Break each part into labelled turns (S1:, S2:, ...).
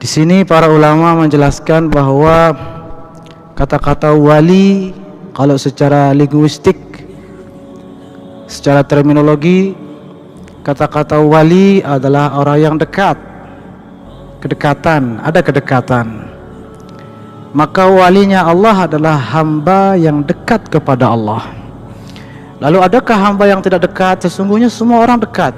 S1: Di sini para ulama menjelaskan bahwa kata-kata wali kalau secara linguistik, secara terminologi, kata-kata wali adalah orang yang dekat, kedekatan, ada kedekatan. Maka walinya Allah adalah hamba yang dekat kepada Allah. Lalu adakah hamba yang tidak dekat? Sesungguhnya semua orang dekat.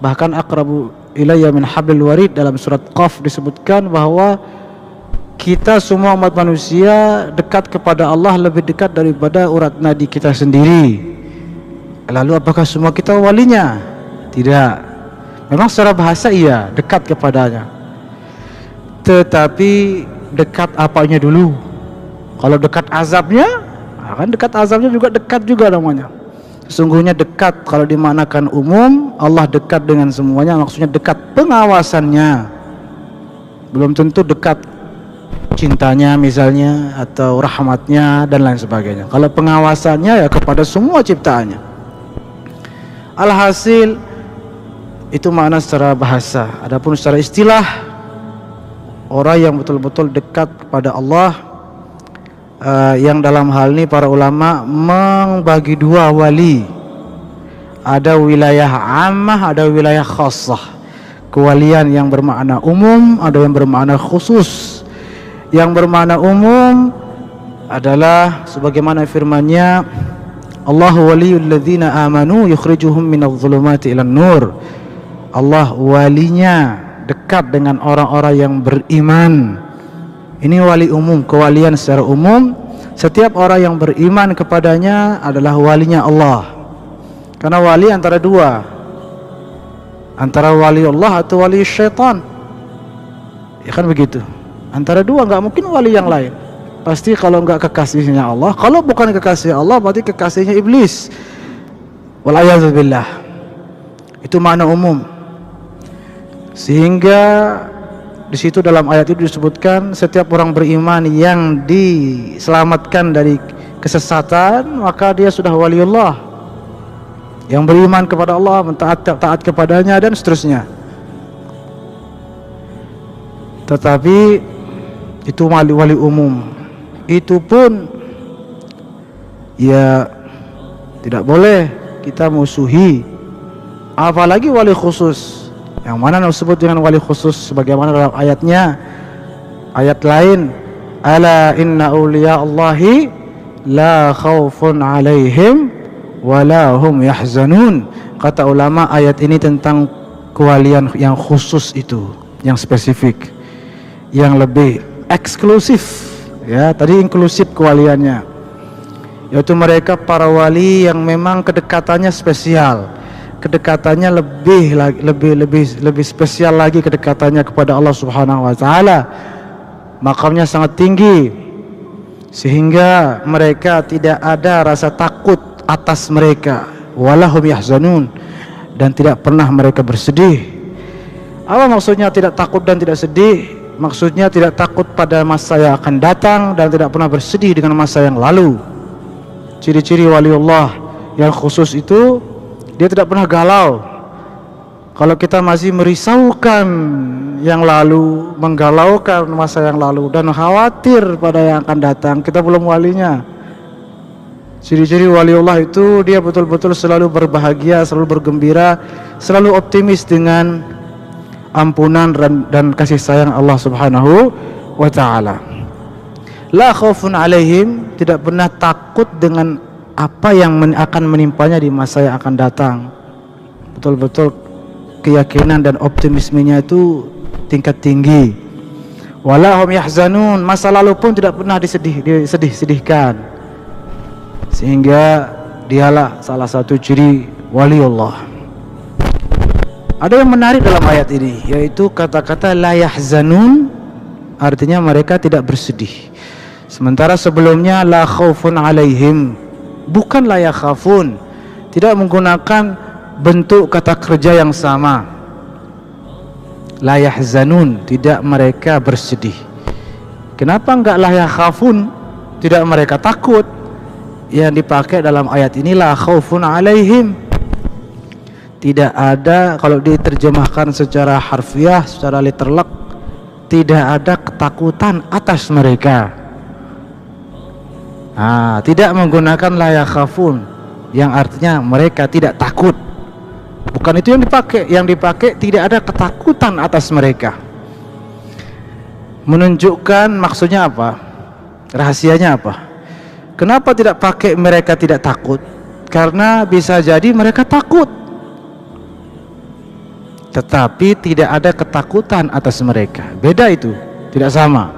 S1: Bahkan aqrabu ilayya min hablil warid, dalam surat Qaf disebutkan bahwa kita semua umat manusia dekat kepada Allah lebih dekat daripada urat nadi kita sendiri. Lalu apakah semua kita walinya? Tidak. Memang secara bahasa iya, dekat kepadanya. Tetapi dekat apanya dulu? Kalau dekat azabnya, kan dekat azabnya juga dekat juga namanya. Sesungguhnya dekat kalau dimanakan umum, Allah dekat dengan semuanya, maksudnya dekat pengawasannya. Belum tentu dekat cintanya misalnya, atau rahmatnya dan lain sebagainya. Kalau pengawasannya ya kepada semua ciptaannya. Alhasil itu makna secara bahasa. Adapun secara istilah, orang yang betul-betul dekat kepada Allah, yang dalam hal ini para ulama membagi dua wali. Ada wilayah ammah, ada wilayah khassah. Kewalian yang bermakna umum, ada yang bermakna khusus. Yang bermakna umum adalah sebagaimana firman-Nya, Allahu waliyul ladzina amanu yukhrijuhum minadh dhulumati ilan nur. Allah walinya dekat dengan orang-orang yang beriman. Ini wali umum, kewalian secara umum. Setiap orang yang beriman kepadanya adalah walinya Allah. Karena wali antara dua, antara wali Allah atau wali syaitan. Ya kan begitu. Antara dua, nggak mungkin wali yang lain. Pasti kalau nggak kekasihnya Allah, kalau bukan kekasih Allah berarti kekasihnya iblis. Walayyazubillah. Itu makna umum. Sehingga di situ dalam ayat itu disebutkan setiap orang beriman yang diselamatkan dari kesesatan, maka dia sudah waliullah. Yang beriman kepada Allah, taat kepadanya dan seterusnya. Tetapi itu wali umum. Itu pun ya tidak boleh kita musuhi. Apalagi wali khusus, yang mana disebut dengan wali khusus sebagaimana dalam ayatnya, ayat lain, ala inna awliya Allahi la khawfun alaihim wala hum yahzanun. Kata ulama, ayat ini tentang kewalian yang khusus, itu yang spesifik, yang lebih eksklusif. Ya, tadi inklusif kewaliannya, yaitu mereka para wali yang memang kedekatannya spesial. Kedekatannya lebih spesial lagi, kedekatannya kepada Allah Subhanahu wa taala. Makamnya sangat tinggi sehingga mereka tidak ada rasa takut atas mereka, walahum yahzanun, dan tidak pernah mereka bersedih. Apa maksudnya tidak takut dan tidak sedih? Maksudnya tidak takut pada masa yang akan datang dan tidak pernah bersedih dengan masa yang lalu. Ciri-ciri waliullah yang khusus itu, dia tidak pernah galau. Kalau kita masih merisaukan yang lalu, menggalaukan masa yang lalu dan khawatir pada yang akan datang, kita belum walinya. Ciri-ciri waliullah itu dia betul-betul selalu berbahagia, selalu bergembira, selalu optimis dengan ampunan dan kasih sayang Allah Subhanahu wa ta'ala. La khaufun alaihim, tidak pernah takut dengan apa yang akan menimpanya di masa yang akan datang. Betul-betul keyakinan dan optimismenya itu tingkat tinggi. Walahum yahzanun, masa lalu pun tidak pernah disedih-sedihkan. Sehingga dialah salah satu ciri waliullah. Ada yang menarik dalam ayat ini, yaitu kata-kata la yahzanun, artinya mereka tidak bersedih. Sementara sebelumnya la khaufun alaihim, bukan la yakhafun, tidak menggunakan bentuk kata kerja yang sama. La yahzanun, tidak mereka bersedih. Kenapa enggak la yakhafun, tidak mereka takut? Yang dipakai dalam ayat ini la khaufun alaihim. Tidak ada, kalau diterjemahkan secara harfiah, secara literlek, tidak ada ketakutan atas mereka. Tidak menggunakan la yakhafun, yang artinya mereka tidak takut. Bukan itu yang dipakai. Yang dipakai tidak ada ketakutan atas mereka. Menunjukkan maksudnya apa? Rahasianya apa? Kenapa tidak pakai mereka tidak takut? Karena bisa jadi mereka takut, tetapi tidak ada ketakutan atas mereka. Beda itu, tidak sama.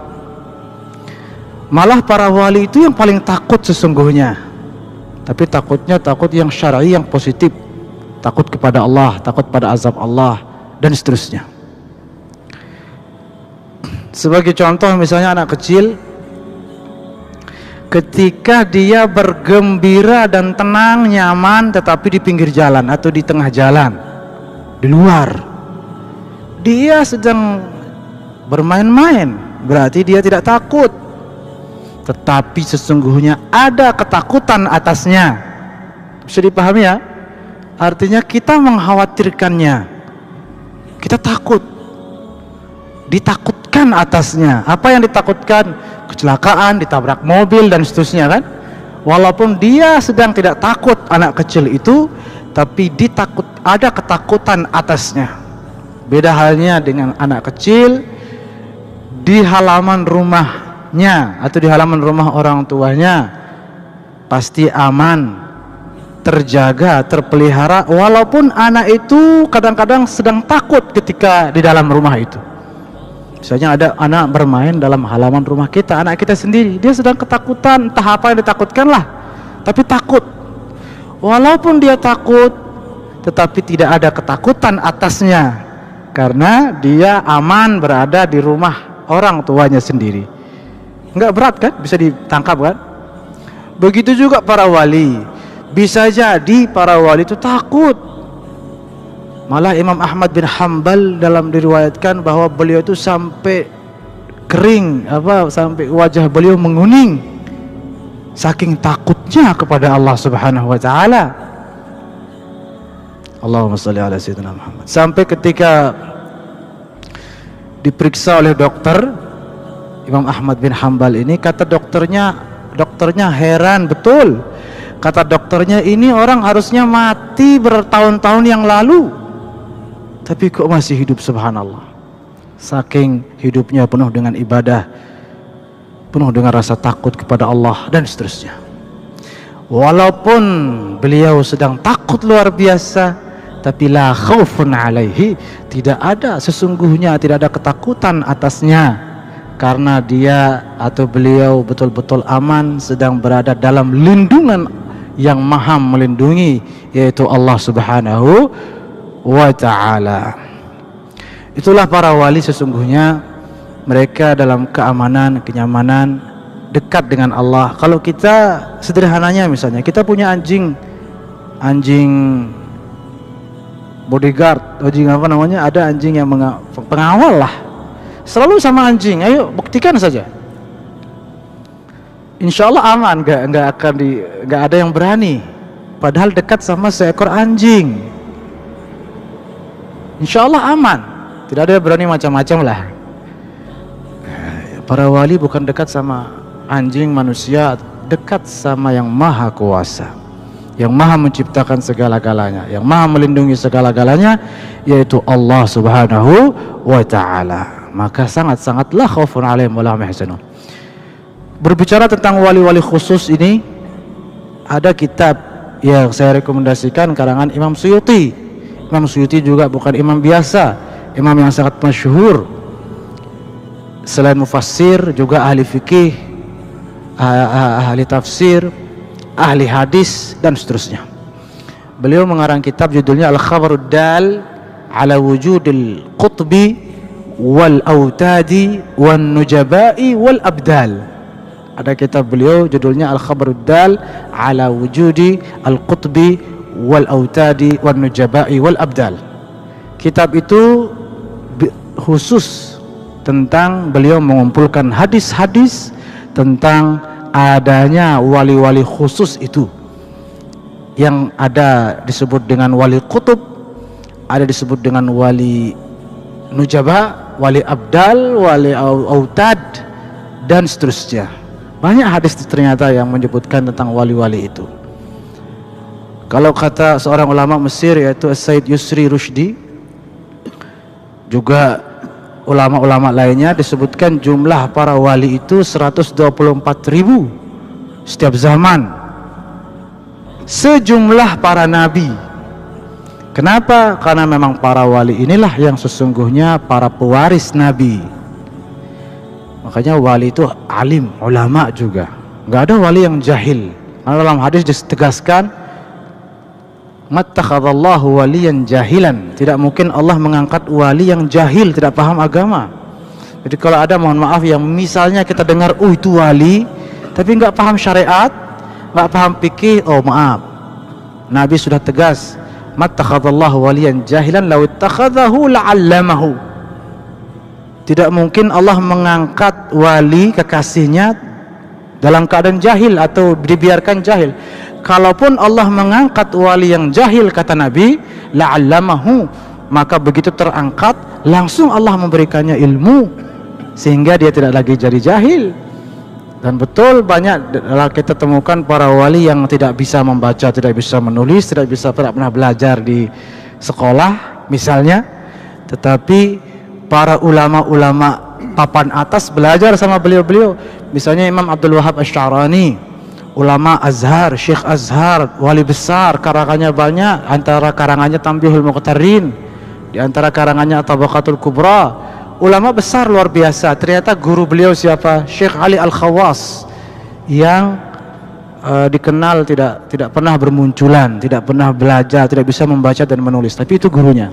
S1: Malah para wali itu yang paling takut sesungguhnya, tapi takutnya takut yang syar'i, yang positif. Takut kepada Allah, takut pada azab Allah, dan seterusnya. Sebagai contoh misalnya anak kecil, ketika dia bergembira dan tenang, nyaman, tetapi di pinggir jalan atau di tengah jalan, di luar, dia sedang bermain-main, berarti dia tidak takut. Tetapi sesungguhnya ada ketakutan atasnya. Bisa dipahami ya? Artinya kita mengkhawatirkannya, kita takut, ditakutkan atasnya. Apa yang ditakutkan? Kecelakaan, ditabrak mobil dan seterusnya kan. Walaupun dia sedang tidak takut, anak kecil itu, tapi ada ketakutan atasnya. Beda halnya dengan anak kecil di halaman rumahnya atau di halaman rumah orang tuanya, pasti aman, terjaga, terpelihara, walaupun anak itu kadang-kadang sedang takut ketika di dalam rumah itu. Misalnya ada anak bermain dalam halaman rumah kita, anak kita sendiri, dia sedang ketakutan, entah apa yang ditakutkan lah, tapi takut. Walaupun dia takut, tetapi tidak ada ketakutan atasnya, karena dia aman berada di rumah orang tuanya sendiri. Enggak berat kan? Bisa ditangkap kan? Begitu juga para wali. Bisa jadi para wali itu takut. Malah Imam Ahmad bin Hanbal dalam diriwayatkan bahwa beliau itu sampai kering, sampai wajah beliau menguning, saking takutnya kepada Allah Subhanahu wa taala. Allahumma shalli ala sayyidina Muhammad. Sampai ketika diperiksa oleh dokter, Imam Ahmad bin Hanbal ini, kata dokternya heran betul. Kata dokternya, ini orang harusnya mati bertahun-tahun yang lalu, tapi kok masih hidup, subhanallah. Saking hidupnya penuh dengan ibadah, penuh dengan rasa takut kepada Allah dan seterusnya. Walaupun beliau sedang takut luar biasa, tapi la khaufun alaihi, tidak ada sesungguhnya, tidak ada ketakutan atasnya, karena dia atau beliau betul-betul aman, sedang berada dalam lindungan yang maha melindungi, yaitu Allah Subhanahu wa ta'ala. Itulah para wali sesungguhnya, mereka dalam keamanan, kenyamanan, dekat dengan Allah. Kalau kita sederhananya misalnya, kita punya anjing bodyguard, ada anjing yang pengawal lah, selalu sama anjing. Ayo buktikan saja, insya Allah aman, nggak ada yang berani. Padahal dekat sama seekor anjing, insya Allah aman, tidak ada yang berani macam-macam lah. Para wali bukan dekat sama anjing manusia, dekat sama yang maha kuasa, yang maha menciptakan segala-galanya, yang maha melindungi segala-galanya, yaitu Allah Subhanahu wa ta'ala. Maka sangat-sangatlah khaufun alaihim wa la hum yahzanun. Berbicara tentang wali-wali khusus ini, ada kitab yang saya rekomendasikan karangan Imam Suyuti. Imam Suyuti juga bukan imam biasa, imam yang sangat masyhur. Selain mufassir, juga ahli fikih, ahli tafsir, ahli hadis dan seterusnya. Beliau mengarang kitab judulnya Al-Khabarud Dal ala Wujudil Qutbi wal Autadi wan Nujabai wal Abdal. Ada kitab beliau judulnya Al-Khabarud Dal ala Wujudi Al-Qutbi wal Autadi wan Nujabai wal Abdal. Kitab itu khusus tentang beliau mengumpulkan hadis-hadis tentang adanya wali-wali khusus itu, yang ada disebut dengan wali kutub, ada disebut dengan wali nujaba, wali abdal, wali autad, dan seterusnya. Banyak hadis ternyata yang menyebutkan tentang wali-wali itu. Kalau kata seorang ulama Mesir yaitu Said Yusri Rushdi, juga ulama-ulama lainnya, disebutkan jumlah para wali itu 124.000 setiap zaman, sejumlah para nabi. Kenapa? Karena memang para wali inilah yang sesungguhnya para pewaris nabi. Makanya wali itu alim, ulama juga. Nggak ada wali yang jahil. Karena dalam hadis ditegaskan, mattakhadallahu waliyan jahilan. Tidak mungkin Allah mengangkat wali yang jahil, tidak paham agama. Jadi kalau ada, mohon maaf, yang misalnya kita dengar, oh itu wali, tapi nggak paham syariat, nggak paham fikih, oh maaf, Nabi sudah tegas, mattakhadallahu waliyan jahilan law ittakhadahu la'allamahu. Tidak mungkin Allah mengangkat wali kekasihnya dalam keadaan jahil atau dibiarkan jahil. Kalaupun Allah mengangkat wali yang jahil, kata Nabi, la'allamahu, maka begitu terangkat langsung Allah memberikannya ilmu sehingga dia tidak lagi jadi jahil. Dan betul banyak kita temukan para wali yang tidak bisa membaca, tidak bisa menulis, tidak pernah belajar di sekolah misalnya, tetapi para ulama-ulama papan atas belajar sama beliau-beliau. Misalnya Imam Abdul Wahab Asy-Sya'rani, ulama Azhar, Syekh Azhar, wali besar, karangannya banyak. Antara karangannya Tanbihul Muqtarrin, di antara karangannya Tabaqatul Kubra. Ulama besar luar biasa. Ternyata guru beliau siapa? Syekh Ali Al-Khawas, yang dikenal tidak pernah bermunculan, tidak pernah belajar, tidak bisa membaca dan menulis, tapi itu gurunya.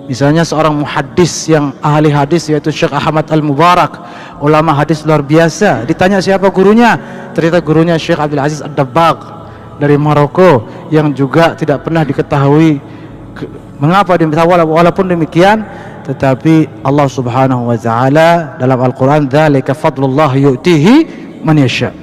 S1: Misalnya seorang muhaddis yang ahli hadis yaitu Syekh Ahmad Al-Mubarak, ulama hadis luar biasa. Ditanya siapa gurunya, ternyata gurunya Syekh Abdul Aziz Ad-Dabbagh dari Maroko, yang juga tidak pernah diketahui mengapa walaupun demikian, tetapi Allah Subhanahu wa taala dalam Al-Qur'an, dzalika fadlullah yu'tihi man yasha.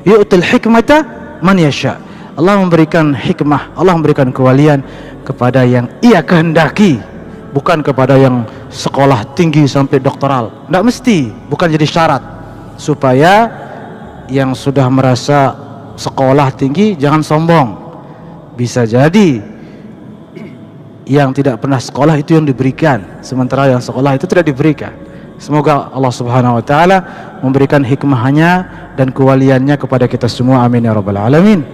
S1: Yu'til hikmata man yasha. Allah memberikan hikmah, Allah memberikan kewalian kepada yang Ia kehendaki, bukan kepada yang sekolah tinggi sampai doktoral. Tidak mesti, bukan jadi syarat. Supaya yang sudah merasa sekolah tinggi jangan sombong. Bisa jadi yang tidak pernah sekolah itu yang diberikan, sementara yang sekolah itu tidak diberikan. Semoga Allah Subhanahu wa taala memberikan hikmahnya dan kewaliannya kepada kita semua. Amin ya rabbal alamin.